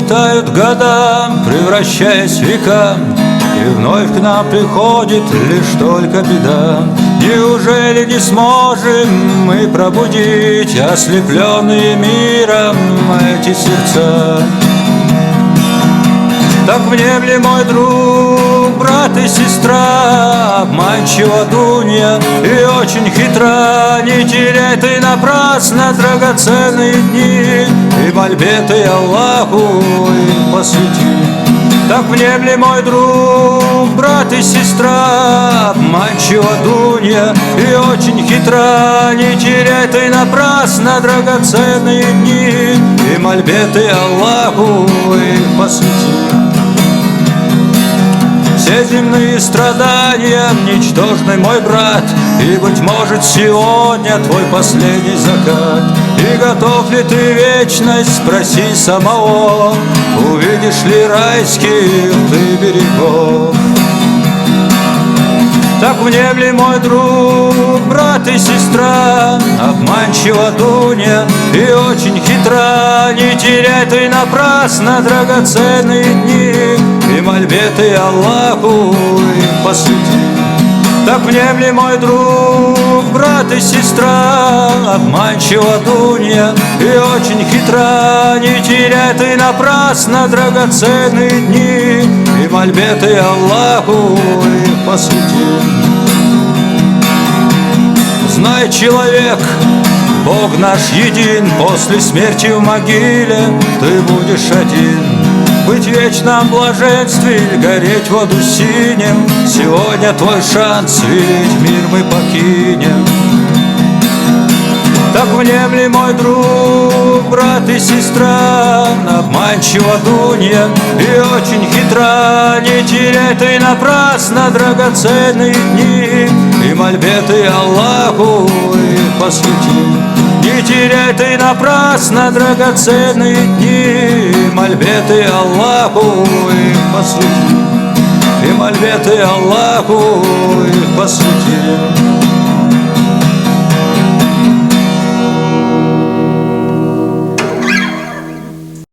улетают года, превращаясь в века, и вновь к нам приходит лишь только беда. Неужели не сможем мы пробудить ослепленные миром эти сердца? Так внемли, мой друг, брат и сестра, обманчива Дунья и очень хитра. Не теряй ты напрасно драгоценные дни, и мольбе ты Аллаху их посвяти. Так внемли, мой друг, брат и сестра, обманчива Дунья и очень хитра. Не теряй ты напрасно драгоценные дни, и мольбе ты Аллаху их посвяти. Все земные страдания ничтожны, мой брат, и, быть может, сегодня твой последний закат. И готов ли ты вечность, спроси самого, увидишь ли райских ты берегов? Так внемли, мой друг, брат и сестра, обманчива Дунья и очень хитра. Не теряй ты напрасно драгоценные дни, и мольбе ты Аллаху их посвяти. Так внемли, мой друг, брат и сестра, обманчива Дунья и очень хитра. Не теряй ты напрасно драгоценные дни, и мольбе ты Аллаху их посвяти. Знай, человек, Бог наш един, после смерти в могиле ты будешь один. Быть в вечном блаженстве или гореть в аду синим, сегодня твой шанс, ведь мир мы покинем. Так внемли, мой друг, брат и сестра, обманчива Дунья и очень хитра. Не теряй ты напрасно драгоценные дни, и мольбе ты Аллаху их посвяти. Не теряй ты напрасно драгоценные дни, и мольбе ты Аллаху их посвяти. И мольбе ты Аллаху их посвяти.